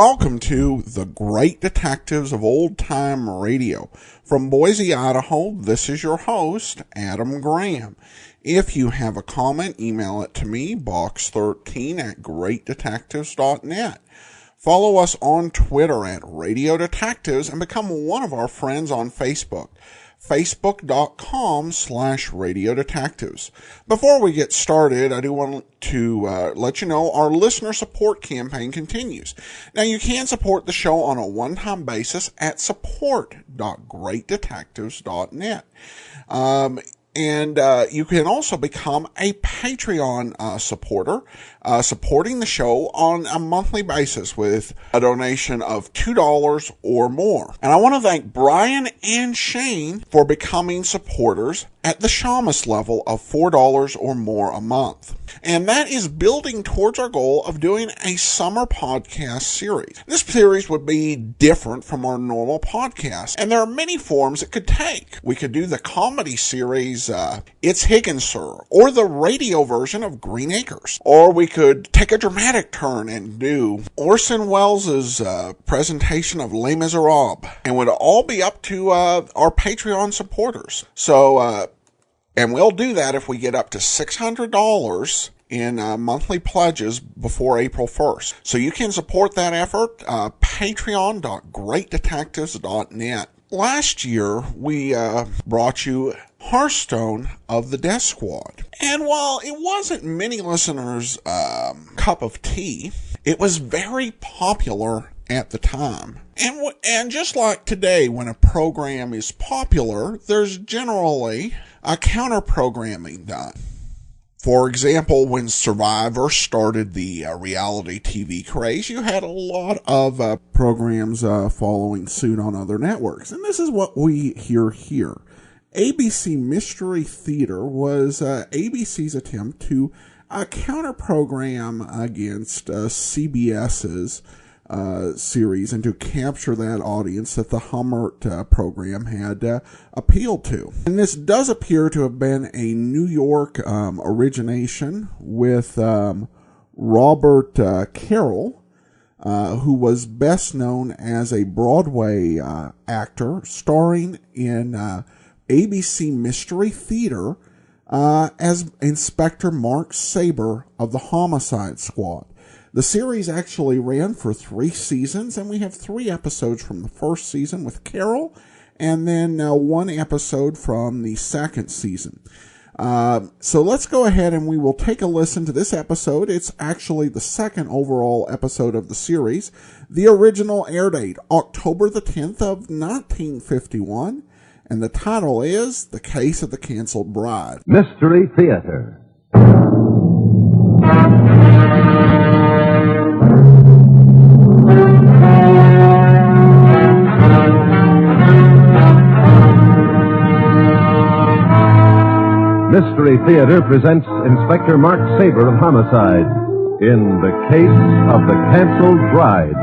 Welcome to the Great Detectives of Old Time Radio. From Boise, Idaho, this is your host, Adam Graham. If you have a comment, email it to me, box13@greatdetectives.net. Follow us on Twitter at Radio Detectives and become one of our friends on Facebook. Facebook.com/Radio Detectives. Before we get started, I do want to let you know our listener support campaign continues. Now, you can support the show on a one-time basis at support.greatdetectives.net. And you can also become a Patreon supporter, supporting the show on a monthly basis with a donation of $2 or more. And I want to thank Brian and Shane for becoming supporters at the Shamus level of $4 or more a month. And that is building towards our goal of doing a summer podcast series. This series would be different from our normal podcast, and there are many forms it could take. We could do the comedy series, It's Higgins, Sir, or the radio version of Green Acres. Or we could take a dramatic turn and do Orson Welles' presentation of Les Miserables, and would all be up to our Patreon supporters. So, and we'll do that if we get up to $600 in monthly pledges before April 1st. So you can support that effort, patreon.greatdetectives.net. Last year, we brought you Hearthstone of the Death Squad. And while it wasn't many listeners' cup of tea, it was very popular at the time. And just like today, when a program is popular, there's generally a counter-programming done. For example, when Survivor started the reality TV craze, you had a lot of programs following suit on other networks. And this is what we hear here. ABC Mystery Theater was ABC's attempt to counter-program against CBS's series and to capture that audience that the Hummert program had appealed to. And this does appear to have been a New York origination with Robert Carroll, who was best known as a Broadway actor starring in ABC Mystery Theater as Inspector Mark Saber of the Homicide Squad. The series actually ran for 3 seasons, and we have 3 episodes from the first season with Carol, and then 1 episode from the second season. So let's go ahead and we will take a listen to this episode. It's actually the second overall episode of the series. The original air date, October the 10th of 1951, and the title is The Case of the Canceled Bride. Mystery Theater. Mystery Theater presents Inspector Mark Saber of Homicide in The Case of the Canceled Bride.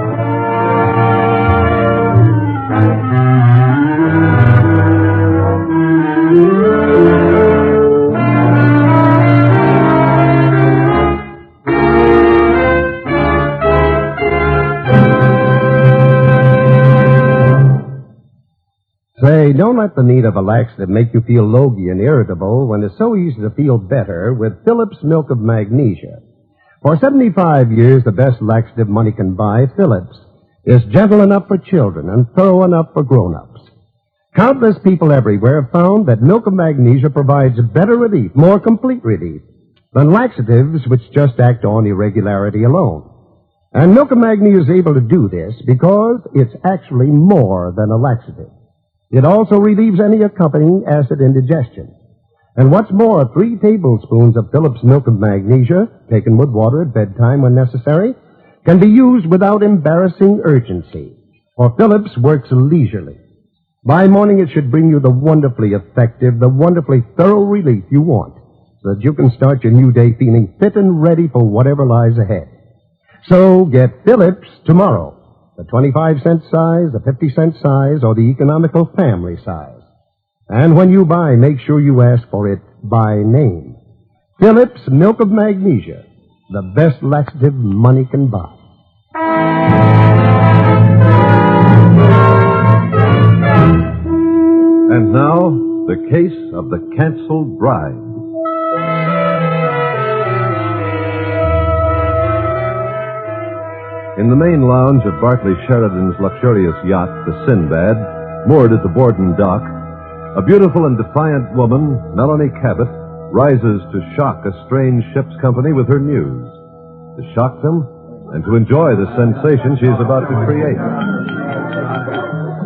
Say, don't let the need of a laxative make you feel logy and irritable when it's so easy to feel better with Phillips Milk of Magnesia. For 75 years, the best laxative money can buy, Phillips, is gentle enough for children and thorough enough for grown-ups. Countless people everywhere have found that Milk of Magnesia provides better relief, more complete relief, than laxatives which just act on irregularity alone. And Milk of Magnesia is able to do this because it's actually more than a laxative. It also relieves any accompanying acid indigestion. And what's more, 3 tablespoons of Phillips Milk of Magnesia, taken with water at bedtime when necessary, can be used without embarrassing urgency, for Phillips works leisurely. By morning, it should bring you the wonderfully effective, the wonderfully thorough relief you want, so that you can start your new day feeling fit and ready for whatever lies ahead. So get Phillips tomorrow. The 25-cent size, the 50-cent size, or the economical family size. And when you buy, make sure you ask for it by name. Phillips Milk of Magnesia, the best laxative money can buy. And now, the case of the canceled bride. In the main lounge of Bartley Sheridan's luxurious yacht, the Sinbad, moored at the Borden dock, a beautiful and defiant woman, Melanie Cabot, rises to shock a strange ship's company with her news. To shock them and to enjoy the sensation she is about to create.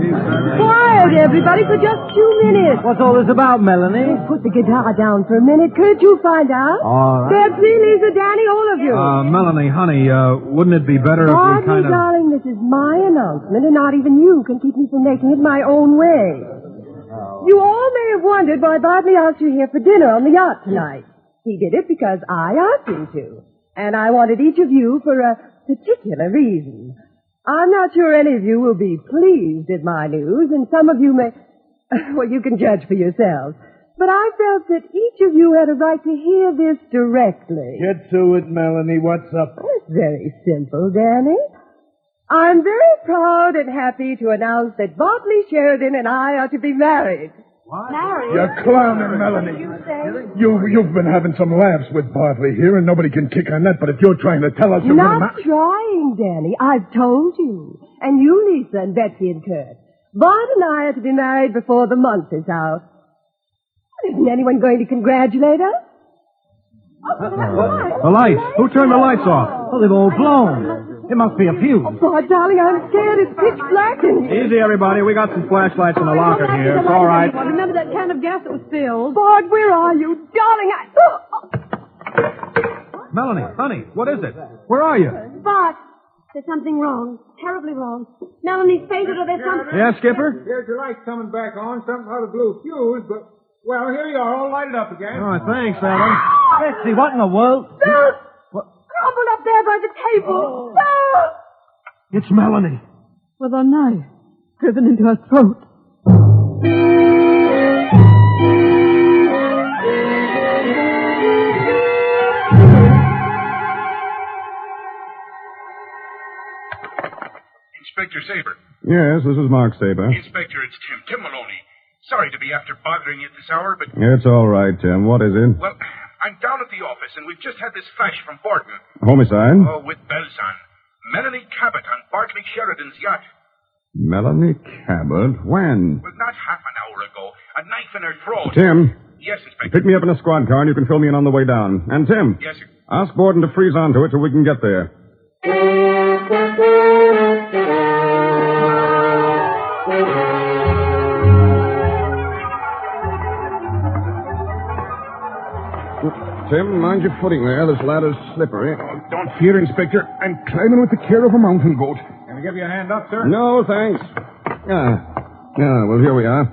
Quiet, everybody, for just 2 minutes. What's all this about, Melanie? Put the guitar down for a minute. Could you find out? All right. Betsy, Lisa, Danny, all of you. Melanie, honey, wouldn't it be better if we Bartley, kind of... darling, this is my announcement, and not even you can keep me from making it my own way. You all may have wondered why Bartley asked you here for dinner on the yacht tonight. He did it because I asked him to. And I wanted each of you for a particular reason. I'm not sure any of you will be pleased at my news, and some of you may... Well, you can judge for yourselves. But I felt that each of you had a right to hear this directly. Get to it, Melanie. What's up? It's very simple, Danny. I'm very proud and happy to announce that Bartley Sheridan and I are to be married. What? Married? You're clowning, Melanie. You say? You've been having some laughs with Bartley here, and nobody can kick on that, but if you're trying to tell us you're Not going to... trying, Danny. I've told you. And you, Lisa, and Betsy and Kurt. Bart and I are to be married before the month is out. Isn't anyone going to congratulate us? The lights. Who turned the lights off? Well, they've all blown. It must be a fuse. Oh, darling, I'm scared. It's pitch black in here. Easy, everybody. We got some flashlights in the locker here. It's all right. Remember that can of gas that was spilled? Bart, where are you? Darling, Melanie, honey, what is it? Where are you? Bart, there's something wrong. Terribly wrong. Melanie's fainted or there's something... Yeah, Skipper? Here's your lights coming back on. Something out of blue fuse, but... Well, here you are, all lighted up again. Oh, thanks, Alan. Betsy, what in the world? What? crumpled up there by the table. Ah! It's Melanie. With a knife driven into her throat. Inspector Saber. Yes, this is Mark Saber. Inspector, it's Tim Maloney. Sorry to be after bothering you at this hour, but... It's all right, Tim. What is it? Well, I'm down at the office, and we've just had this flash from Borden. Homicide? Oh, with bells on. Melanie Cabot on Bartley Sheridan's yacht. Melanie Cabot? When? Well, not half an hour ago. A knife in her throat. Tim. Yes, Inspector. Pick me up in a squad car, and you can fill me in on the way down. And, Tim. Yes, sir. Ask Borden to freeze onto it till we can get there. Tim, mind your footing there. This ladder's slippery. Oh, don't fear, Inspector. I'm climbing with the care of a mountain goat. Can I give you a hand up, sir? No, thanks. Well, here we are.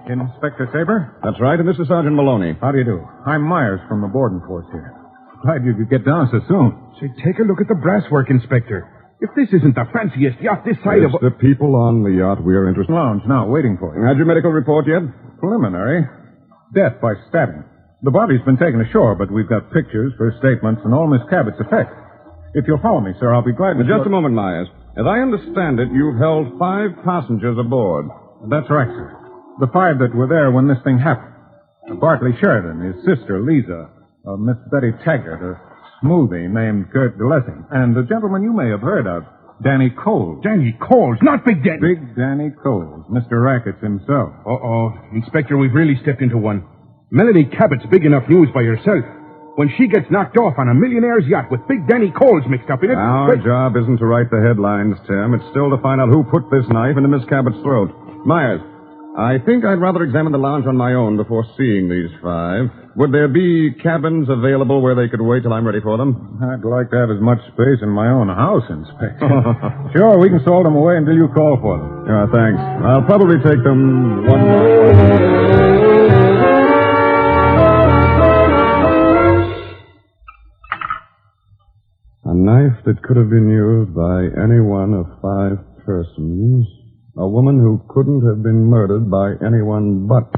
Inspector Saber? That's right, and this is Sergeant Maloney. How do you do? I'm Myers from the Borden force here. Glad you could get down so soon. Say, take a look at the brasswork, Inspector. If this isn't the fanciest yacht this side It's of... the people on the yacht we are interested in. Lounge now, waiting for you. Had your medical report yet? Preliminary. Death by stabbing. The body's been taken ashore, but we've got pictures, first statements, and all Miss Cabot's effects. If you'll follow me, sir, I'll be glad to... Just a moment, Myers. As I understand it, you've held 5 passengers aboard. That's right, sir. The 5 that were there when this thing happened. Bartley Sheridan, his sister, Lisa, Miss Betty Taggart, a smoothie named Kurt Gillespie, and the gentleman you may have heard of, Danny Coles. Danny Coles, not Big Danny. Big Danny Coles, Mr. Rackets himself. Uh-oh. Inspector, we've really stepped into one. Melanie Cabot's big enough news by herself. When she gets knocked off on a millionaire's yacht with Big Danny Coles mixed up in it... Our job isn't to write the headlines, Tim. It's still to find out who put this knife into Miss Cabot's throat. Myers, I think I'd rather examine the lounge on my own before seeing these 5. Would there be cabins available where they could wait till I'm ready for them? I'd like to have as much space in my own house, Inspector. Sure, we can stall them away until you call for them. Yeah, thanks. I'll probably take them one more. A knife that could have been used by any one of 5 persons. A woman who couldn't have been murdered by anyone but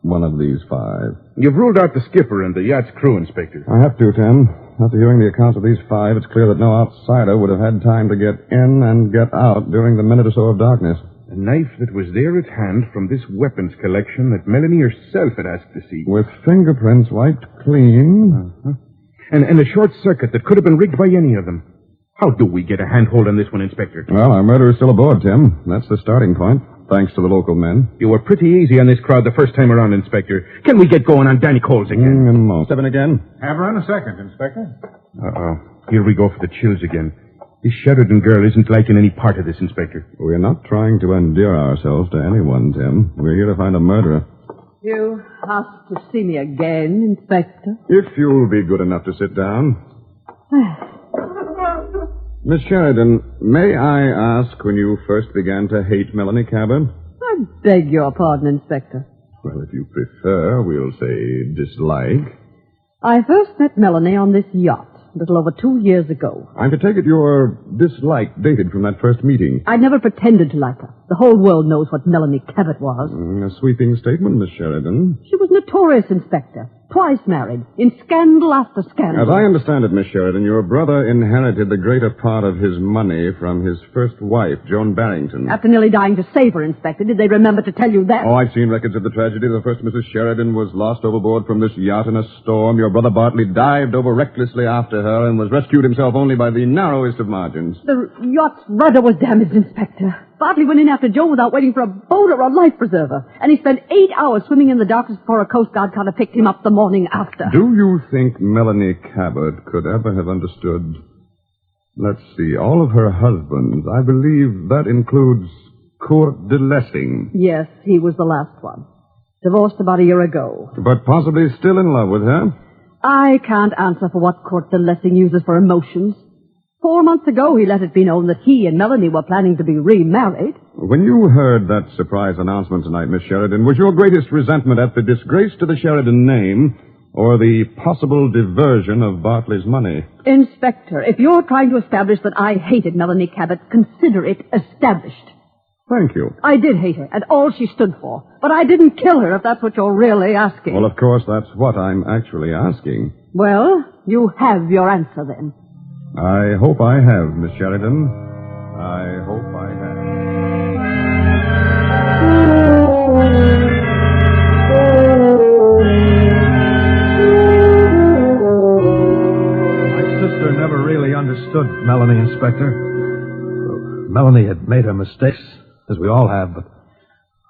one of these 5. You've ruled out the skipper and the yacht's crew, Inspector. I have to, Tim. After hearing the accounts of these 5, it's clear that no outsider would have had time to get in and get out during the minute or so of darkness. A knife that was there at hand from this weapons collection that Melanie herself had asked to see. With fingerprints wiped clean. Uh-huh. And a short circuit that could have been rigged by any of them. How do we get a handhold on this one, Inspector? Well, our murderer's still aboard, Tim. That's the starting point, thanks to the local men. You were pretty easy on this crowd the first time around, Inspector. Can we get going on Danny Coles again? Step in again. Have her in a second, Inspector. Uh-oh. Here we go for the chills again. This Sheridan girl isn't liking any part of this, Inspector. We're not trying to endear ourselves to anyone, Tim. We're here to find a murderer. You asked to see me again, Inspector? If you'll be good enough to sit down. Miss Sheridan, may I ask when you first began to hate Melanie Cabot? I beg your pardon, Inspector. Well, if you prefer, we'll say dislike. I first met Melanie on this yacht a little over 2 years ago. I'm to take it your dislike dated from that first meeting. I never pretended to like her. The whole world knows what Melanie Cabot was. A sweeping statement, Miss Sheridan. She was notorious, Inspector. Twice married, in scandal after scandal. As I understand it, Miss Sheridan, your brother inherited the greater part of his money from his first wife, Joan Barrington. After nearly dying to save her, Inspector, did they remember to tell you that? Oh, I've seen records of the tragedy. The first Mrs. Sheridan was lost overboard from this yacht in a storm. Your brother Bartley dived over recklessly after her and was rescued himself only by the narrowest of margins. The yacht's rudder was damaged, Inspector. Bartley went in after Joan without waiting for a boat or a life preserver. And he spent 8 hours swimming in the darkness before a Coast Guard car picked him up the morning after. Do you think Melanie Cabot could ever have understood... Let's see, all of her husbands? I believe that includes Court de Lessing. Yes, he was the last one. Divorced about a year ago. But possibly still in love with her? I can't answer for what Court de Lessing uses for emotions. 4 months ago, he let it be known that he and Melanie were planning to be remarried. When you heard that surprise announcement tonight, Miss Sheridan, was your greatest resentment at the disgrace to the Sheridan name or the possible diversion of Bartley's money? Inspector, if you're trying to establish that I hated Melanie Cabot, consider it established. Thank you. I did hate her, and all she stood for. But I didn't kill her, if that's what you're really asking. Well, of course, that's what I'm actually asking. Well, you have your answer, then. I hope I have, Miss Sheridan. I hope I have. My sister never really understood Melanie, Inspector. Melanie had made her mistakes, as we all have, but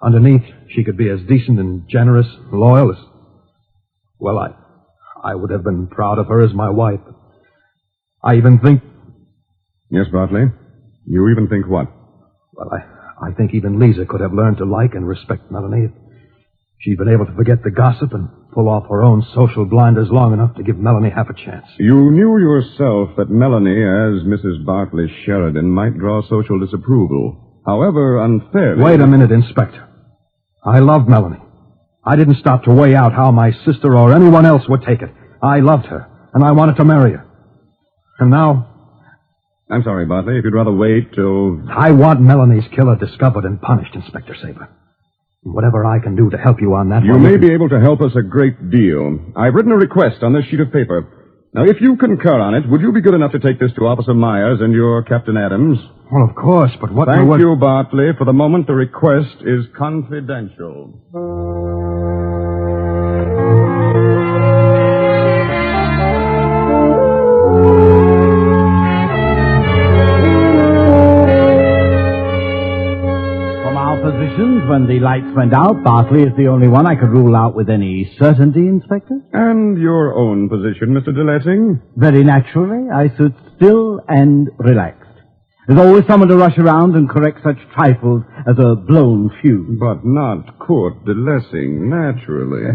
underneath, she could be as decent and generous and loyal as... Well, I would have been proud of her as my wife. I even think... Yes, Bartley? You even think what? Well, I think even Lisa could have learned to like and respect Melanie if she'd been able to forget the gossip and pull off her own social blinders long enough to give Melanie half a chance. You knew yourself that Melanie, as Mrs. Bartley Sheridan, might draw social disapproval. However unfairly... Wait a minute, Inspector. I love Melanie. I didn't stop to weigh out how my sister or anyone else would take it. I loved her, and I wanted to marry her. And now... I'm sorry, Bartley, if you'd rather wait till... I want Melanie's killer discovered and punished, Inspector Saber. Whatever I can do to help you on that... You may be able to help us a great deal. I've written a request on this sheet of paper. Now, if you concur on it, would you be good enough to take this to Officer Myers and your Captain Adams? Well, of course, but what... Thank you, Bartley. For the moment, the request is confidential. Positions when the lights went out, Bartley is the only one I could rule out with any certainty, Inspector. And your own position, Mr. de Lessing? Very naturally, I sit still and relaxed. There's always someone to rush around and correct such trifles as a blown fuse. But not Court de Lessing, naturally.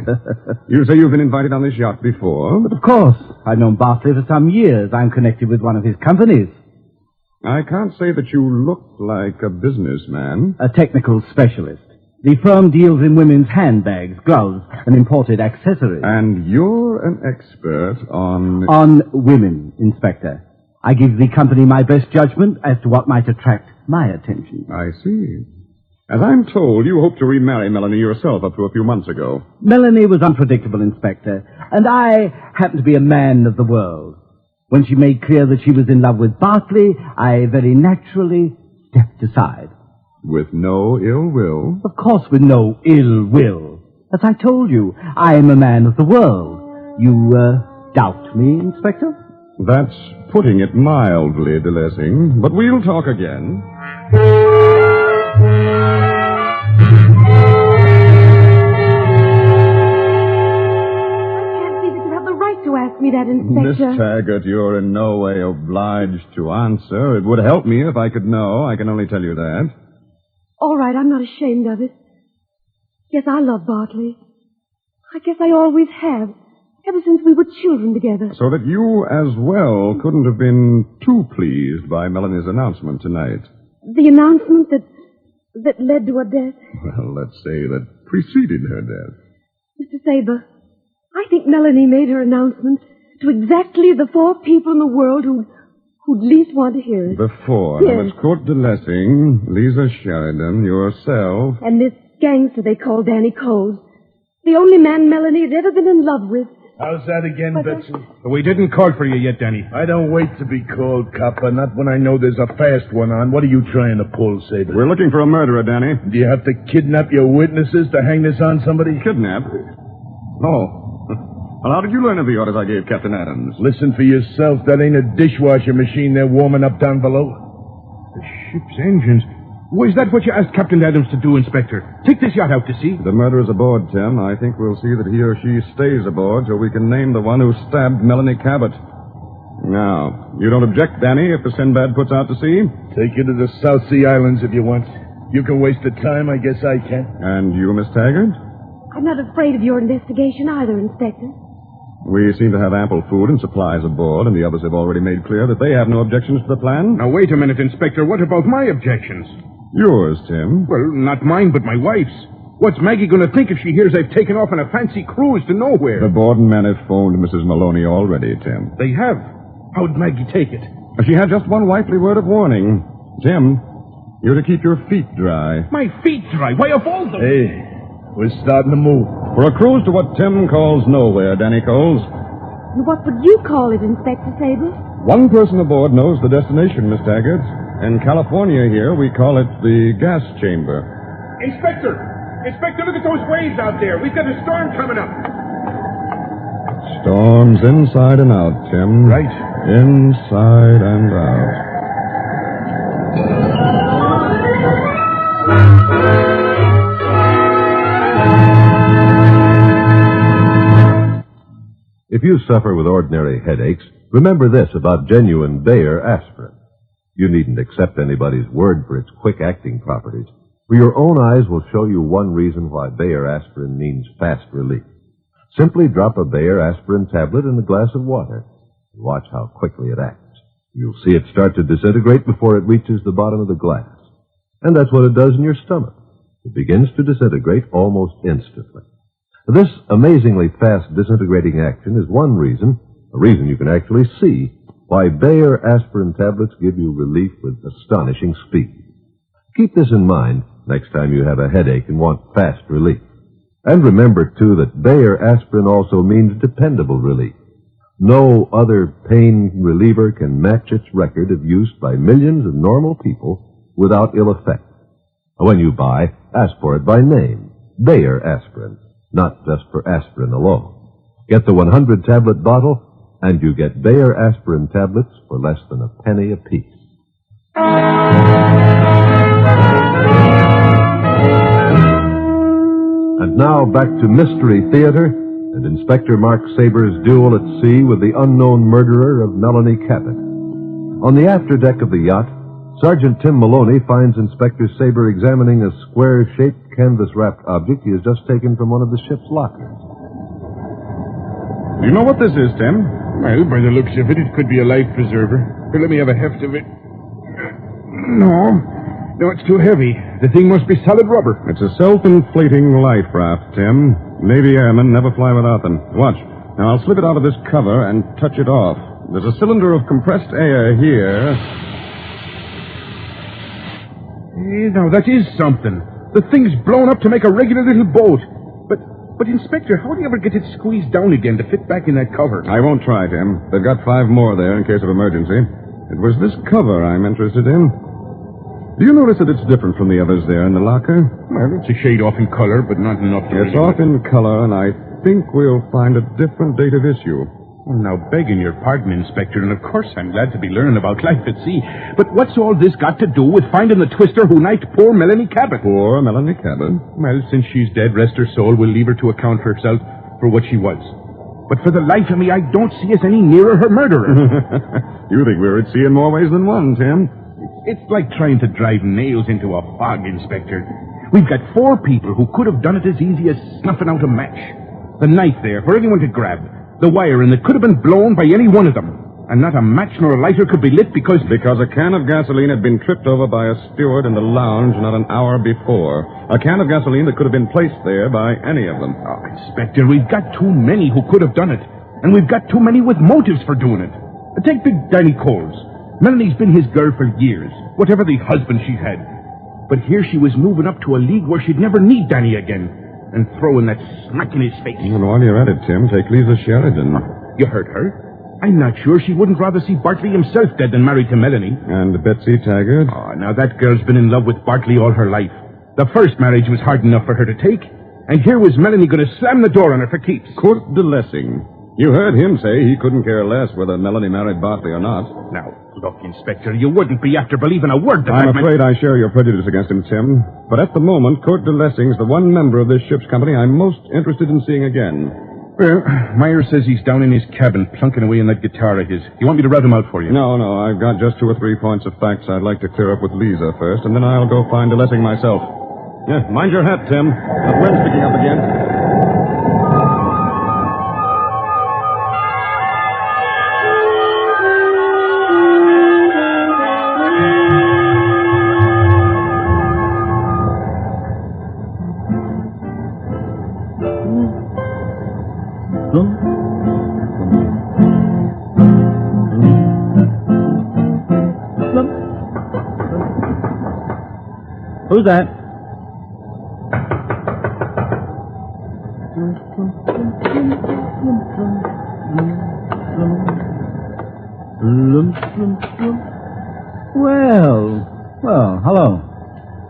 You say you've been invited on this yacht before? But of course. I've known Bartley for some years. I'm connected with one of his companies. I can't say that you look like a businessman. A technical specialist. The firm deals in women's handbags, gloves, and imported accessories. And you're an expert on... On women, Inspector. I give the company my best judgment as to what might attract my attention. I see. As I'm told, you hoped to remarry Melanie yourself up to a few months ago. Melanie was unpredictable, Inspector, and I happen to be a man of the world. When she made clear that she was in love with Bartley, I very naturally stepped aside. With no ill will? Of course with no ill will. As I told you, I am a man of the world. You, doubt me, Inspector? That's putting it mildly, DeLessing. But we'll talk again. Ask me that, Inspector. Miss Taggart, you're in no way obliged to answer. It would help me if I could know. I can only tell you that. All right, I'm not ashamed of it. Yes, I love Bartley. I guess I always have, ever since we were children together. So that you as well couldn't have been too pleased by Melanie's announcement tonight. The announcement that led to her death? Well, let's say that preceded her death. Mr. Saber, I think Melanie made her announcement to exactly the 4 people in the world who'd least want to hear it. The 4. Yes. Miss Court DeLessing, Lisa Sheridan, yourself. And this gangster they call Danny Coles. The only man Melanie had ever been in love with. How's that again, Betsy? We didn't call for you yet, Danny. I don't wait to be called, copper. Not when I know there's a fast one on. What are you trying to pull, Saber? We're looking for a murderer, Danny. Do you have to kidnap your witnesses to hang this on somebody? Kidnap? Oh. Well, how did you learn of the orders I gave Captain Adams? Listen for yourself. That ain't a dishwasher machine they're warming up down below. The ship's engines. Was that what you asked Captain Adams to do, Inspector? Take this yacht out to sea? The murderer's aboard, Tim. I think we'll see that he or she stays aboard till we can name the one who stabbed Melanie Cabot. Now, you don't object, Danny, if the Sinbad puts out to sea? Take you to the South Sea Islands if you want. You can waste the time, I guess I can. And you, Miss Taggart? I'm not afraid of your investigation either, Inspector. We seem to have ample food and supplies aboard, and the others have already made clear that they have no objections to the plan. Now, wait a minute, Inspector. What about my objections? Yours, Tim. Well, not mine, but my wife's. What's Maggie going to think if she hears I've taken off on a fancy cruise to nowhere? The Borden men have phoned Mrs. Maloney already, Tim. They have? How'd Maggie take it? She had just one wifely word of warning. Tim, you're to keep your feet dry. My feet dry? Why, of all the... Hey, we're starting to move. For a cruise to what Tim calls nowhere, Danny Coles. What would you call it, Inspector Saber? One person aboard knows the destination, Miss Taggart. In California here, we call it the gas chamber. Inspector! Inspector, look at those waves out there. We've got a storm coming up. Storms inside and out, Tim. Right. Inside and out. If you suffer with ordinary headaches, remember this about genuine Bayer aspirin. You needn't accept anybody's word for its quick-acting properties, for your own eyes will show you one reason why Bayer aspirin means fast relief. Simply drop a Bayer aspirin tablet in a glass of water and watch how quickly it acts. You'll see it start to disintegrate before it reaches the bottom of the glass. And that's what it does in your stomach. It begins to disintegrate almost instantly. This amazingly fast disintegrating action is one reason, a reason you can actually see, why Bayer aspirin tablets give you relief with astonishing speed. Keep this in mind next time you have a headache and want fast relief. And remember, too, that Bayer aspirin also means dependable relief. No other pain reliever can match its record of use by millions of normal people without ill effect. When you buy, ask for it by name, Bayer aspirin, not just for aspirin alone. Get the 100-tablet bottle, and you get Bayer aspirin tablets for less than a penny apiece. And now back to Mystery Theater and Inspector Mark Saber's duel at sea with the unknown murderer of Melanie Cabot. On the afterdeck of the yacht, Sergeant Tim Maloney finds Inspector Saber examining a square-shaped, canvas-wrapped object he has just taken from one of the ship's lockers. Do you know what this is, Tim? Well, by the looks of it, it could be a life preserver. Here, let me have a heft of it. No, it's too heavy. The thing must be solid rubber. It's a self-inflating life raft, Tim. Navy airmen never fly without them. Watch. Now, I'll slip it out of this cover and touch it off. There's a cylinder of compressed air here. Now, that is something. The thing's blown up to make a regular little boat. But, Inspector, how do you ever get it squeezed down again to fit back in that cover? I won't try, Tim. They've got 5 more there in case of emergency. It was this cover I'm interested in. Do you notice that it's different from the others there in the locker? Well, it's a shade off in color, but not enough to... It's off in color, and I think we'll find a different date of issue. Well, now, begging your pardon, Inspector, and of course I'm glad to be learning about life at sea, but what's all this got to do with finding the twister who knifed poor Melanie Cabot? Poor Melanie Cabot? Well, since she's dead, rest her soul, we'll leave her to account for herself for what she was. But for the life of me, I don't see us any nearer her murderer. You think we're at sea in more ways than one, Tim? It's like trying to drive nails into a fog, Inspector. We've got 4 people who could have done it as easy as snuffing out a match. The knife there for anyone to grab. The wiring that could have been blown by any one of them. And not a match nor a lighter could be lit because... Because a can of gasoline had been tripped over by a steward in the lounge not an hour before. A can of gasoline that could have been placed there by any of them. Oh, Inspector, we've got too many who could have done it. And we've got too many with motives for doing it. Take Big Danny Coles. Melanie's been his girl for years, whatever the husband she's had. But here she was moving up to a league where she'd never need Danny again. And throwing that smack in his face. And while you're at it, Tim, take Lisa Sheridan. You heard her? I'm not sure she wouldn't rather see Bartley himself dead than married to Melanie. And Betsy Taggart? Oh, now that girl's been in love with Bartley all her life. The first marriage was hard enough for her to take. And here was Melanie going to slam the door on her for keeps. Kurt de Lessing. You heard him say he couldn't care less whether Melanie married Bartley or not. Now, look, Inspector, you wouldn't be after believing a word that I'm afraid I share your prejudice against him, Tim. But at the moment, Kurt de Lessing's the one member of this ship's company I'm most interested in seeing again. Well, Meyer says he's down in his cabin, plunking away in that guitar of his. You want me to route him out for you? No, I've got just 2 or 3 points of facts I'd like to clear up with Lisa first, and then I'll go find de Lessing myself. Yeah, mind your hat, Tim. That wind's picking up again. Who's that? Well, hello.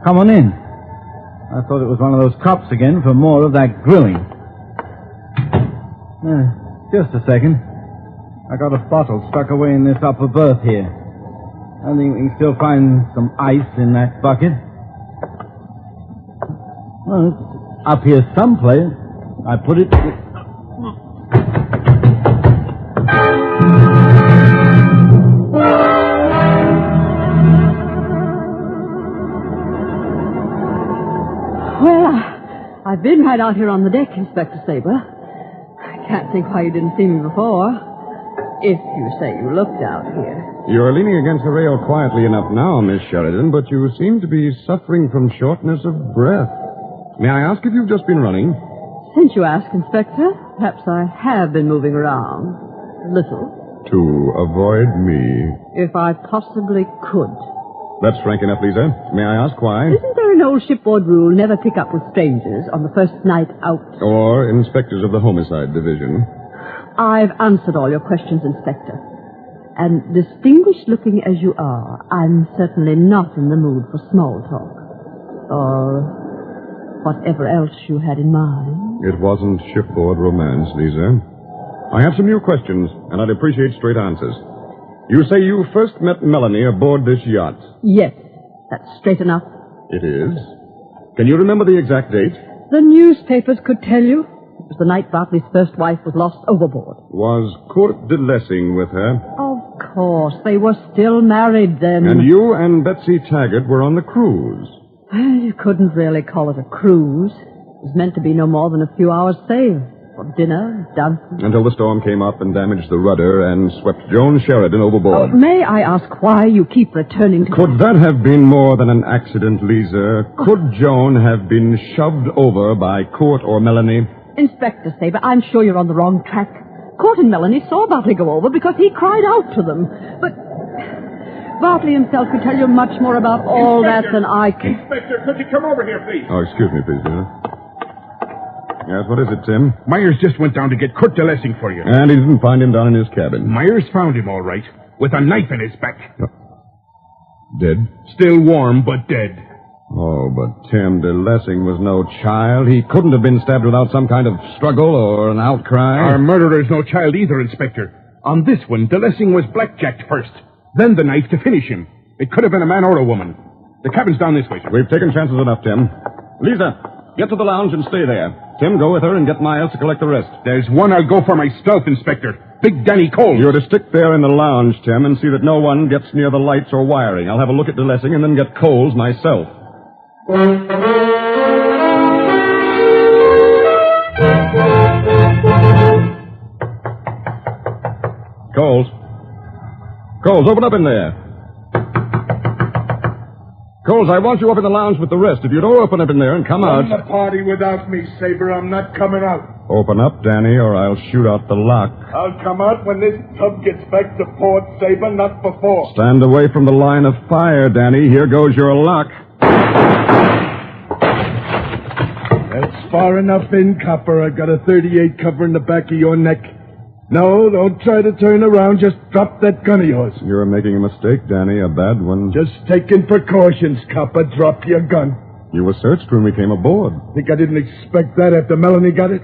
Come on in. I thought it was one of those cops again for more of that grilling. Just a second. I got a bottle stuck away in this upper berth here. I think we can still find some ice in that bucket. Well, it's up here someplace. I put it... Well, I've been right out here on the deck, Inspector Saber. I can't think why you didn't see me before. If you say you looked out here. You're leaning against the rail quietly enough now, Miss Sheridan, but you seem to be suffering from shortness of breath. May I ask if you've just been running? Since you ask, Inspector, perhaps I have been moving around. A little. To avoid me. If I possibly could. That's frank enough, Lisa. May I ask why? Isn't there an old shipboard rule, never pick up with strangers on the first night out? Or inspectors of the Homicide Division. I've answered all your questions, Inspector. And distinguished looking as you are, I'm certainly not in the mood for small talk. Or whatever else you had in mind. It wasn't shipboard romance, Lisa. I have some new questions, and I'd appreciate straight answers. You say you first met Melanie aboard this yacht. Yes, that's straight enough. It is. Can you remember the exact date? The newspapers could tell you. It was the night Bartley's first wife was lost overboard. Was Kurt de Lessing with her? Of course. They were still married then. And you and Betsy Taggart were on the cruise. You couldn't really call it a cruise. It was meant to be no more than a few hours' sail. For dinner, dancing. Until the storm came up and damaged the rudder and swept Joan Sheridan overboard. May I ask why you keep returning to... Could that have been more than an accident, Lisa? Could Joan have been shoved over by Kurt or Melanie? Inspector Saber, I'm sure you're on the wrong track. Kurt and Melanie saw Bartley go over because he cried out to them. But Bartley himself could tell you much more about all that than I can. Inspector, could you come over here, please? Oh, excuse me, please, Lisa. Yes, what is it, Tim? Myers just went down to get Kurt DeLessing for you. And he didn't find him down in his cabin. Myers found him all right, with a knife in his back. Dead? Still warm, but dead. Oh, but Tim DeLessing was no child. He couldn't have been stabbed without some kind of struggle or an outcry. Our murderer's no child either, Inspector. On this one, DeLessing was blackjacked first, then the knife to finish him. It could have been a man or a woman. The cabin's down this way, sir. We've taken chances enough, Tim. Lisa, get to the lounge and stay there. Tim, go with her and get Miles to collect the rest. There's one I'll go for myself, Inspector. Big Danny Cole. You're to stick there in the lounge, Tim, and see that no one gets near the lights or wiring. I'll have a look at DeLessing and then get Coles myself. Coles. Coles, open up in there. Coles, I want you up in the lounge with the rest. If you don't open up in there and come out... Run the party without me, Saber. I'm not coming out. Open up, Danny, or I'll shoot out the lock. I'll come out when this tub gets back to port, Saber, not before. Stand away from the line of fire, Danny. Here goes your lock. That's far enough in, Copper. I've got a 38 covering the back of your neck. No, don't try to turn around. Just drop that gun of yours. You're making a mistake, Danny, a bad one. Just taking precautions, Copper. Drop your gun. You were searched when we came aboard. Think I didn't expect that after Melanie got it?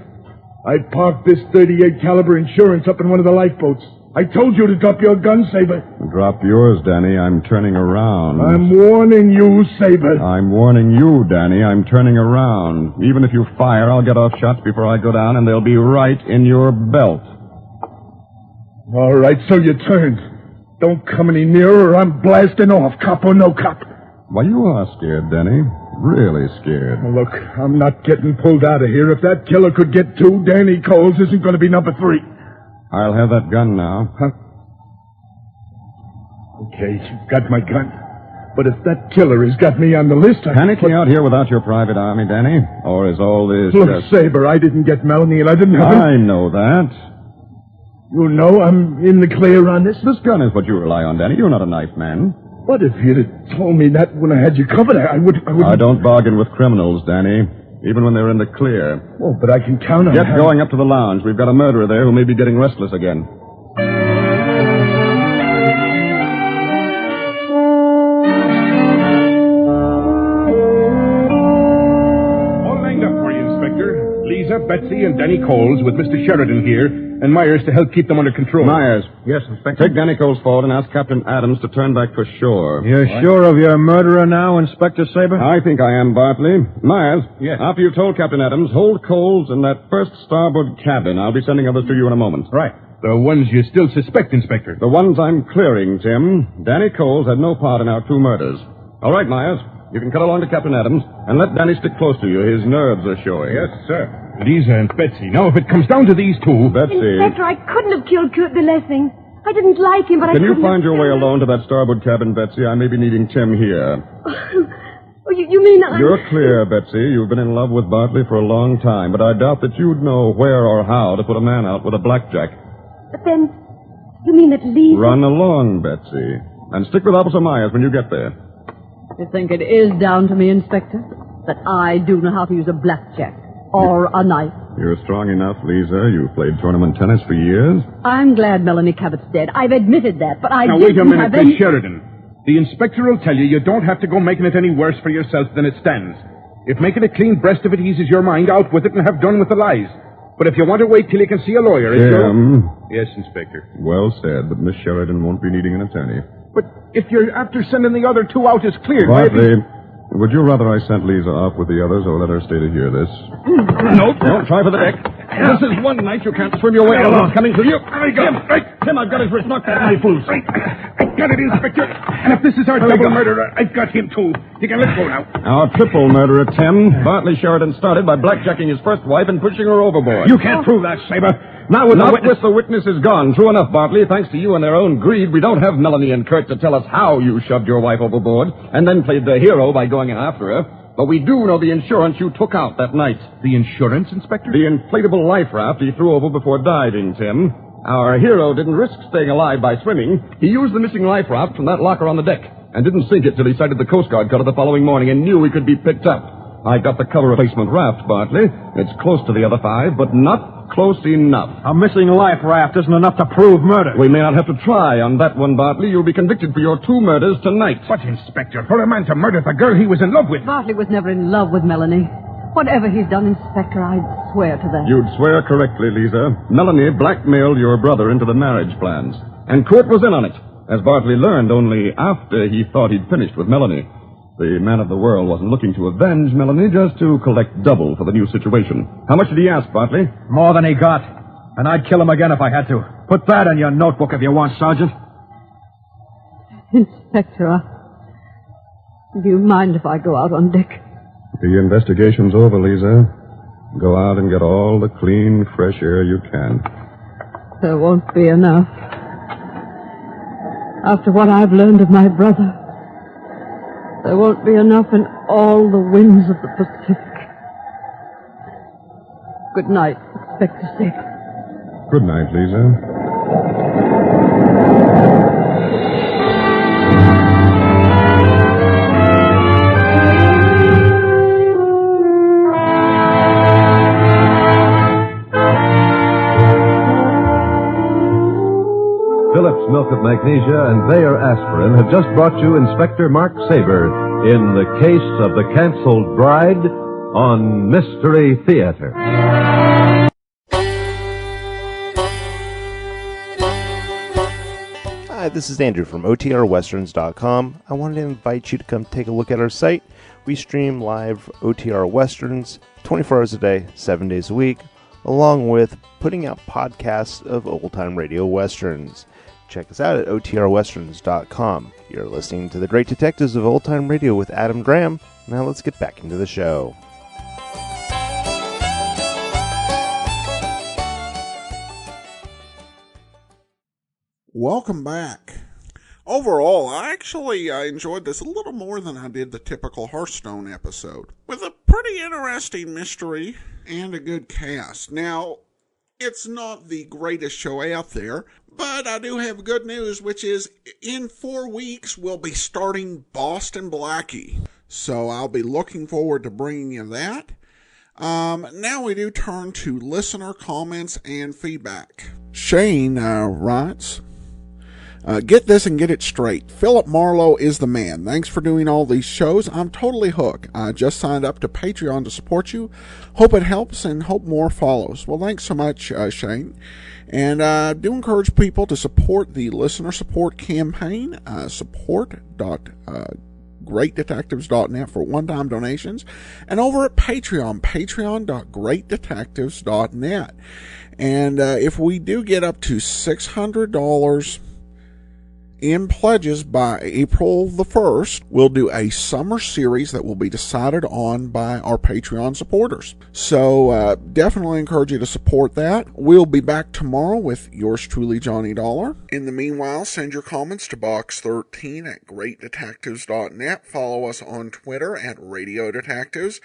I parked this 38 caliber insurance up in one of the lifeboats. I told you to drop your gun, Saber. Drop yours, Danny. I'm turning around. I'm warning you, Saber. I'm warning you, Danny. I'm turning around. Even if you fire, I'll get off shots before I go down, and they'll be right in your belt. All right, so you turned. Don't come any nearer or I'm blasting off, cop or no cop. Why, you are scared, Danny. Really scared. Look, I'm not getting pulled out of here. If that killer could get two, Danny Coles isn't going to be number 3. I'll have that gun now. Huh? Okay, you've got my gun. But if that killer has got me on the list... Panicking out here without your private army, Danny? Or is all this Look, just... Saber, I didn't get Melanie and I didn't have... I know that. You know I'm in the clear on this? This gun is what you rely on, Danny. You're not a knife man. What if you'd have told me that when I had you covered? I wouldn't... I don't bargain with criminals, Danny. Even when they're in the clear. Oh, but I can count on... Get going up to the lounge. We've got a murderer there who may be getting restless again. All lined up for you, Inspector. Lisa, Betsy, and Danny Coles with Mr. Sheridan here, and Myers to help keep them under control. Myers. Yes, Inspector. Take Danny Coles forward and ask Captain Adams to turn back for shore. You're sure of your murderer now, Inspector Saber? I think I am, Bartley. Myers. Yes. After you've told Captain Adams, hold Coles in that first starboard cabin. I'll be sending others to you in a moment. Right. The ones you still suspect, Inspector. The ones I'm clearing, Tim. Danny Coles had no part in our 2 murders. All right, Myers. You can cut along to Captain Adams and let Danny stick close to you. His nerves are showing. Yes, sir. Lisa and Betsy. Now, if it comes down to these two... Betsy. Inspector, I couldn't have killed Kurt DeLessing. I didn't like him, but I Can you couldn't find have your way killed him. alone to that starboard cabin, Betsy? I may be needing Tim here. Oh, you mean I'm... You're clear, Betsy. You've been in love with Bartley for a long time, but I doubt that you'd know where or how to put a man out with a blackjack. But then, you mean that Lisa... Run along, Betsy. And stick with Officer Myers when you get there. You think it is down to me, Inspector, that I do know how to use a blackjack or a knife? You're strong enough, Lisa. You've played tournament tennis for years. I'm glad Melanie Cabot's dead. I've admitted that, but I Now, didn't wait a minute, have Miss any... Sheridan. The inspector will tell you you don't have to go making it any worse for yourself than it stands. If making a clean breast of it eases your mind, out with it and have done with the lies. But if you want to wait till you can see a lawyer... Tim. Yes, Inspector. Well said, but Miss Sheridan won't be needing an attorney. But if you're after sending the other 2 out as cleared... why have you- Bartley, would you rather I sent Lisa off with the others or let her stay to hear this? No. Don't try for the deck. This is one night you can't swim your way along. It's coming to you. Tim, I've got his wrist. Knock that knife loose. I got it, Inspector. And if this is our double murderer, I've got him too. You can let go now. Our triple murderer, Tim. Bartley Sheridan started by blackjacking his first wife and pushing her overboard. You can't prove that, Saber. Not with the witness is gone. True enough, Bartley. Thanks to you and their own greed, we don't have Melanie and Kurt to tell us how you shoved your wife overboard and then played the hero by going in after her. But we do know the insurance you took out that night. The insurance, Inspector? The inflatable life raft he threw over before diving, Tim. Our hero didn't risk staying alive by swimming. He used the missing life raft from that locker on the deck and didn't sink it till he sighted the Coast Guard cutter the following morning and knew he could be picked up. I got the cover replacement raft, Bartley. It's close to the other 5, but not close enough. A missing life raft isn't enough to prove murder. We may not have to try on that one, Bartley. You'll be convicted for your 2 murders tonight. But, Inspector, for a man to murder the girl he was in love with... Bartley was never in love with Melanie. Whatever he's done, Inspector, I'd swear to that. You'd swear correctly, Lisa. Melanie blackmailed your brother into the marriage plans. And Kurt was in on it, as Bartley learned only after he thought he'd finished with Melanie. The man of the world wasn't looking to avenge Melanie, just to collect double for the new situation. How much did he ask, Bartley? More than he got. And I'd kill him again if I had to. Put that in your notebook if you want, Sergeant. Inspector, do you mind if I go out on deck? The investigation's over, Lisa. Go out and get all the clean, fresh air you can. There won't be enough. After what I've learned of my brother, there won't be enough in all the winds of the Pacific. Good night, Inspector Saber. Good night, Lisa. Phillips Milk of Magnesia and Bayer Aspirin have just brought you Inspector Mark Saber in the case of the canceled bride on Mystery Theater. Hi, this is Andrew from OTRWesterns.com. I wanted to invite you to come take a look at our site. We stream live OTR Westerns 24 hours a day, 7 days a week, along with putting out podcasts of old-time radio westerns. Check us out at OTRWesterns.com. You're listening to The Great Detectives of Old Time Radio with Adam Graham. Now let's get back into the show. Welcome back. Overall, I enjoyed this a little more than I did the typical Hearthstone episode, with a pretty interesting mystery and a good cast. Now, it's not the greatest show out there, but I do have good news, which is in 4 weeks we'll be starting Boston Blackie. So I'll be looking forward to bringing you that. Now we do turn to listener comments and feedback. Shane writes, get this and get it straight. Philip Marlowe is the man. Thanks for doing all these shows. I'm totally hooked. I just signed up to Patreon to support you. Hope it helps and hope more follows. Well, thanks so much, Shane. And I do encourage people to support the listener support campaign, support.greatdetectives.net for one-time donations, and over at Patreon, patreon.greatdetectives.net. And if we do get up to $600 in pledges by April the 1st, we'll do a summer series that will be decided on by our Patreon supporters. So definitely encourage you to support that. We'll be back tomorrow with yours truly, Johnny Dollar. In the meanwhile, send your comments to box13 at greatdetectives.net. Follow us on Twitter at Radio Detectives.